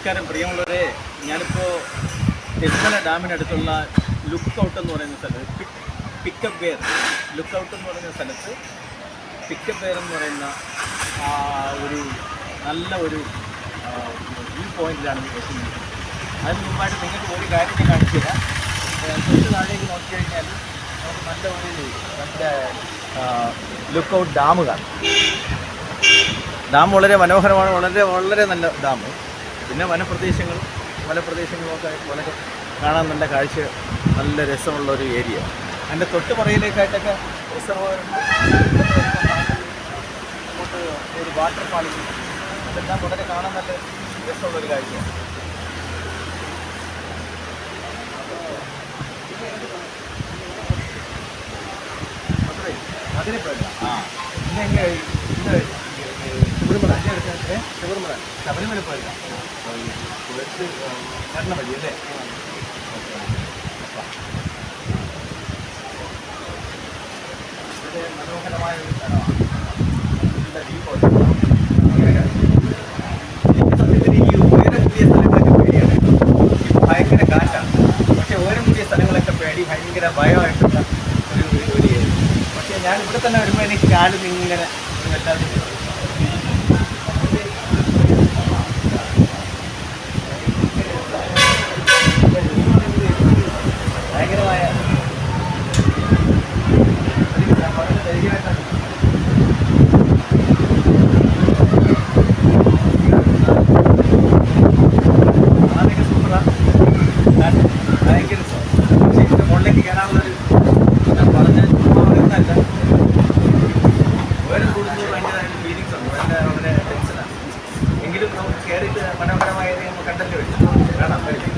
നമസ്കാരം പ്രിയമുള്ളവരെ. ഞാനിപ്പോൾ തെന്മല ഡാമിനടുത്തുള്ള ലുക്ക് ഔട്ട് എന്ന് പറയുന്ന സ്ഥലത്ത് പിക്കപ്പ് വെയർ എന്ന് പറയുന്ന സ്ഥലത്ത് പിക്കപ്പ് വെയർ എന്ന് പറയുന്ന ഒരു നല്ല ഒരു വ്യൂ പോയിന്റിലാണ് എത്തുന്നത്. അതിന് മുമ്പായിട്ട് നിങ്ങൾക്ക് ഒരു കാര്യം ഞാൻ കാണിച്ചു തരാം. തൊട്ട് താഴേക്ക് നോക്കിക്കഴിഞ്ഞാൽ നമുക്ക് നല്ല ഒരു ലുക്ക് ഔട്ട് ഡാം കാണും. ഡാം വളരെ മനോഹരമാണ്, വളരെ നല്ല ഡാം. പിന്നെ മലപ്രദേശങ്ങളൊക്കെ ആയിട്ട് വളരെ കാണാൻ നല്ല കാഴ്ച, നല്ല രസമുള്ള ഒരു ഏരിയ. അതിൻ്റെ തൊട്ട് പുറയിലേക്കായിട്ടൊക്കെ റിസർവോയറുണ്ട്, അങ്ങോട്ട് ഒരു വാട്ടർ ഫാളിങ്, അതെല്ലാം വളരെ കാണാൻ നല്ല രസമുള്ളൊരു കാഴ്ചയാണ്. അതിനെ ശബരിമല പോയില്ല കരണ വഴി അല്ലേ? ഇത് മനോഹരമായ ഒരു സ്ഥലമാണ്. സത്യത്തിൽ ഈ ഉയരം കൂടിയ സ്ഥലങ്ങളൊക്കെ പേടിയാണ്. ഭയങ്കര കാറ്റാണ്. പക്ഷേ ഉയരം കൂടിയ സ്ഥലങ്ങളൊക്കെ ഭയങ്കര ഭയമായിട്ടുള്ള ഒരു ഏരിയ. പക്ഷേ ഞാൻ ഇവിടെ തന്നെ വരുമ്പോൾ എനിക്ക് കാല് ഇങ്ങനെ വല്ലാതെ ഭയങ്കരമായ സൂപ്പറാണ്. ഭയങ്കര പക്ഷേ ഇതിൻ്റെ മുകളിലേക്ക് കയറാനുള്ളൊരു ഞാൻ പറയുന്നതല്ല, ഉയരം കൂടുന്നത് ഭയങ്കരമായിട്ട് ഫീലിങ്സ് ഉണ്ട്, വളരെ ടെൻഷനാണ്. എങ്കിലും നമുക്ക് കയറിയിട്ട് മനോഹരമായ നമ്മൾ കണ്ടല്ലേ പറ്റും, കാണാൻ പറ്റും.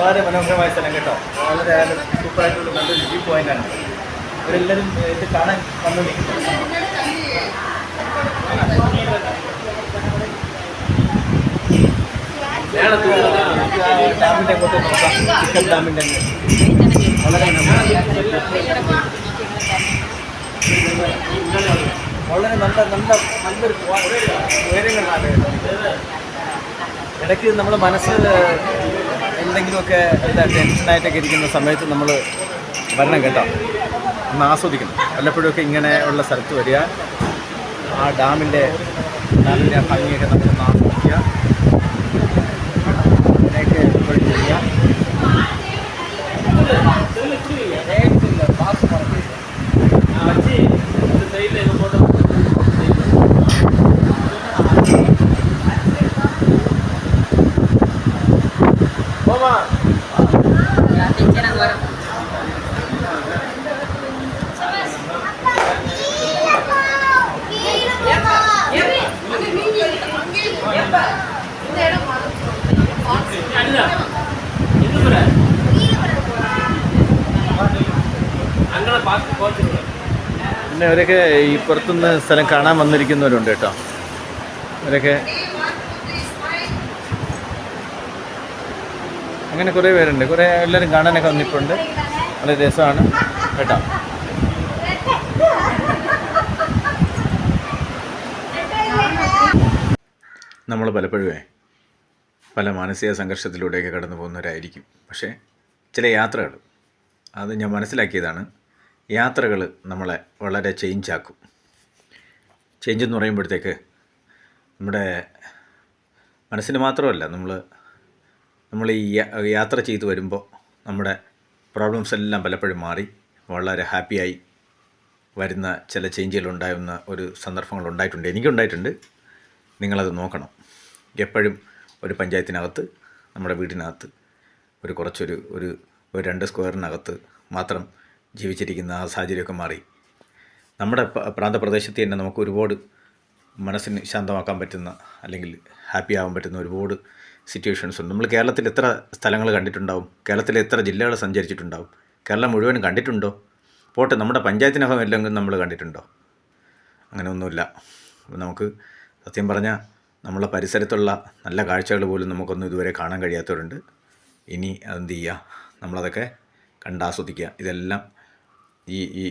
വളരെ മനോഹരമായ സ്ഥലം കേട്ടോ. വളരെ സൂപ്പറായിട്ടുള്ള നല്ലൊരു വ്യൂ പോയിന്റാണ്. ഇവരെല്ലാവരും ഇത് കാണാൻ വന്നുകൊണ്ടിരിക്കുന്നത്. ഡാമിൻ്റെ അങ്ങോട്ട് നോക്കാം. പിക്കപ്പ് ഡാമിൻ്റെ വളരെ നല്ലൊരു ഉയരങ്ങളാണ്. ഇടയ്ക്ക് നമ്മൾ മനസ്സ് എന്തെങ്കിലുമൊക്കെ ടെൻഷനായിട്ടൊക്കെ ഇരിക്കുന്ന സമയത്ത് നമ്മൾ വരണം കേട്ടോ, ഒന്ന് ആസ്വദിക്കണം. വല്ലപ്പോഴൊക്കെ ഇങ്ങനെ ഉള്ള സ്ഥലത്ത് വരിക, ആ ഡാമിൻ്റെ ഭംഗിയൊക്കെ നമുക്കൊന്ന് ആസ്വദിക്കുക, അങ്ങനെയൊക്കെ എപ്പോഴും ചെയ്യുക. പിന്നെ അവരൊക്കെ ഈ പുറത്തുനിന്ന് സ്ഥലം കാണാൻ വന്നിരിക്കുന്നവരുണ്ട് കേട്ടോ. അവരൊക്കെ അങ്ങനെ കുറേ പേരുണ്ട്. കുറേ എല്ലാവരും കാണാനൊക്കെ വന്നിട്ടുണ്ട്. വളരെ രസമാണ് കേട്ടോ. നമ്മൾ പലപ്പോഴും പല മാനസിക സംഘർഷത്തിലൂടെയൊക്കെ കടന്നു പോകുന്നവരായിരിക്കും. പക്ഷേ ചില യാത്രകൾ, അത് ഞാൻ മനസ്സിലാക്കിയതാണ്, യാത്രകൾ നമ്മളെ വളരെ ചേഞ്ചാക്കും. ചേഞ്ച് എന്ന് പറയുമ്പോഴത്തേക്ക് നമ്മുടെ മനസ്സിന് മാത്രമല്ല, നമ്മൾ ഈ യാത്ര ചെയ്തു വരുമ്പോൾ നമ്മുടെ പ്രോബ്ലംസ് എല്ലാം പലപ്പോഴും മാറി വളരെ ഹാപ്പിയായി വരുന്ന ചില ചേഞ്ചുകളുണ്ടാകുന്ന ഒരു സന്ദർഭങ്ങളുണ്ടായിട്ടുണ്ട്, എനിക്കുണ്ടായിട്ടുണ്ട്. നിങ്ങളത് നോക്കണം. എപ്പോഴും ഒരു പഞ്ചായത്തിനകത്ത്, നമ്മുടെ വീടിനകത്ത് കുറച്ചൊരു 2 സ്ക്വയറിനകത്ത് മാത്രം ജീവിച്ചിരിക്കുന്ന ആ സാഹചര്യമൊക്കെ മാറി നമ്മുടെ പ്രാന്തപ്രദേശത്ത് തന്നെ നമുക്ക് ഒരുപാട് മനസ്സിന് ശാന്തമാക്കാൻ പറ്റുന്ന, അല്ലെങ്കിൽ ഹാപ്പി ആകാൻ പറ്റുന്ന ഒരുപാട് സിറ്റുവേഷൻസ് ഉണ്ട്. നമ്മൾ കേരളത്തിൽ എത്ര സ്ഥലങ്ങൾ കണ്ടിട്ടുണ്ടാവും? കേരളത്തിലെ എത്ര ജില്ലകൾ സഞ്ചരിച്ചിട്ടുണ്ടാവും? കേരളം മുഴുവൻ കണ്ടിട്ടുണ്ടോ? പോട്ടെ, നമ്മുടെ പഞ്ചായത്തിനകം എല്ലാം നമ്മൾ കണ്ടിട്ടുണ്ടോ? അങ്ങനെ ഒന്നുമില്ല. നമുക്ക് സത്യം പറഞ്ഞാൽ നമ്മളെ പരിസരത്തുള്ള നല്ല കാഴ്ചകൾ പോലും നമുക്കൊന്നും ഇതുവരെ കാണാൻ കഴിയാത്തവരുണ്ട്. ഇനി അതെന്ത് ചെയ്യുക? നമ്മളതൊക്കെ കണ്ടാസ്വദിക്കുക. ഇതെല്ലാം ഈ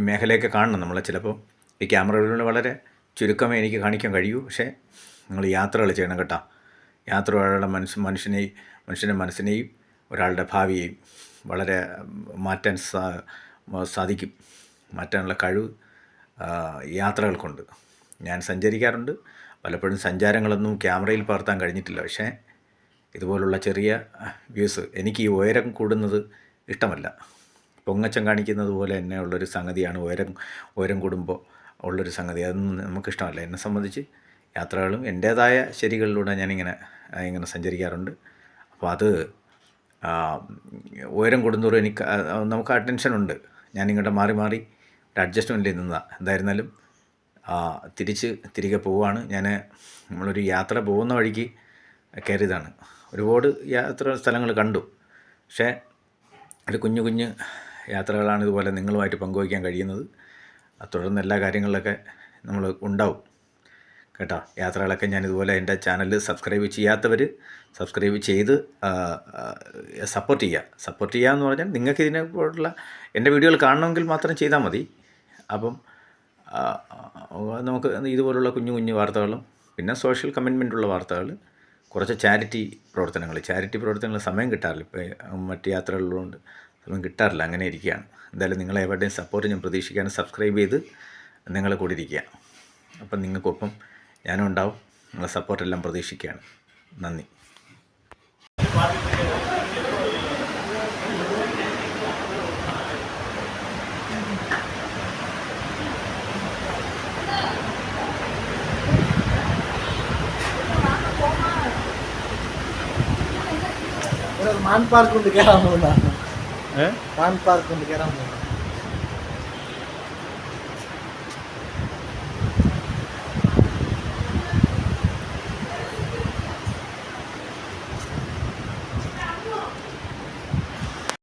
മേഖലയൊക്കെ കാണണം. നമ്മൾ ചിലപ്പോൾ ഈ ക്യാമറകളിലൂടെ വളരെ ചുരുക്കമേ എനിക്ക് കാണിക്കാൻ കഴിയൂ. പക്ഷേ നിങ്ങൾ യാത്രകൾ ചെയ്യണം കേട്ടോ. യാത്ര ഒരാളുടെ മനുഷ്യൻ്റെ മനസ്സിനെയും ഒരാളുടെ ഭാവിയെയും വളരെ മാറ്റാൻ സാധിക്കും. മാറ്റാനുള്ള കഴിവ് യാത്രകൾക്കുണ്ട്. ഞാൻ സഞ്ചരിക്കാറുണ്ട്. പലപ്പോഴും സഞ്ചാരങ്ങളൊന്നും ക്യാമറയിൽ പകർത്താൻ കഴിഞ്ഞിട്ടില്ല. പക്ഷേ ഇതുപോലുള്ള ചെറിയ വ്യൂസ്, എനിക്ക് ഈ ഉയരം കൂടുന്നത് ഇഷ്ടമല്ല. പൊങ്ങച്ചം കാണിക്കുന്നത് പോലെ തന്നെ ഉള്ളൊരു സംഗതിയാണ് ഉയരം കൂടുമ്പോൾ ഉള്ളൊരു സംഗതി. അതൊന്നും നമുക്കിഷ്ടമല്ല. എന്നെ സംബന്ധിച്ച് യാത്രകളും എൻ്റേതായ ശരികളിലൂടെ ഞാനിങ്ങനെ സഞ്ചരിക്കാറുണ്ട്. അപ്പോൾ അത് ഉയരം കൂടുന്തോറും നമുക്ക് ആ ടെൻഷനുണ്ട്. ഞാനിങ്ങോട്ട് മാറി ഒരു അഡ്ജസ്റ്റ്മെൻറ്റിൽ നിന്നതാണ്. എന്തായിരുന്നാലും തിരികെ പോവുകയാണ്. നമ്മളൊരു യാത്ര പോകുന്ന വഴിക്ക് കയറിയതാണ്. ഒരുപാട് സ്ഥലങ്ങൾ കണ്ടു. പക്ഷേ ഒരു കുഞ്ഞു യാത്രകളാണ് ഇതുപോലെ നിങ്ങളുമായിട്ട് പങ്കുവയ്ക്കാൻ കഴിയുന്നത്. തുടർന്ന് എല്ലാ കാര്യങ്ങളിലൊക്കെ നമ്മൾ ഉണ്ടാവും കേട്ടോ. യാത്രകളൊക്കെ ഞാനിതുപോലെ എൻ്റെ ചാനൽ സബ്സ്ക്രൈബ് ചെയ്യാത്തവർ സബ്സ്ക്രൈബ് ചെയ്ത് സപ്പോർട്ട് ചെയ്യുക എന്ന് പറഞ്ഞാൽ നിങ്ങൾക്ക് ഇതിനെപ്പോലുള്ള എൻ്റെ വീഡിയോകൾ കാണണമെങ്കിൽ മാത്രം ചെയ്താൽ മതി. അപ്പം നമുക്ക് ഇതുപോലുള്ള കുഞ്ഞു വാർത്തകളും പിന്നെ സോഷ്യൽ കമ്മിറ്റ്മെൻറ്റുള്ള വാർത്തകൾ, കുറച്ച് ചാരിറ്റി പ്രവർത്തനങ്ങൾ സമയം കിട്ടാറില്ല. ഇപ്പോൾ മറ്റ് യാത്രകളിലുകൊണ്ട് സമയം കിട്ടാറില്ല. അങ്ങനെ ഇരിക്കുകയാണ്. എന്തായാലും നിങ്ങളെ എവിടെയും സപ്പോർട്ട് ഞാൻ പ്രതീക്ഷിക്കുകയാണ്. സബ്സ്ക്രൈബ് ചെയ്ത് നിങ്ങൾ കൂടി ഇരിക്കുക. അപ്പം നിങ്ങൾക്കൊപ്പം ഞാനും ഉണ്ടാവും. നിങ്ങളെ സപ്പോർട്ടെല്ലാം പ്രതീക്ഷിക്കുകയാണ്. നന്ദി. മാൻ പാർക്ക് കൊണ്ട് കയറാൻ പോകുന്ന മാൻ പാർക്ക് കൊണ്ട് കയറാൻ പോകുന്ന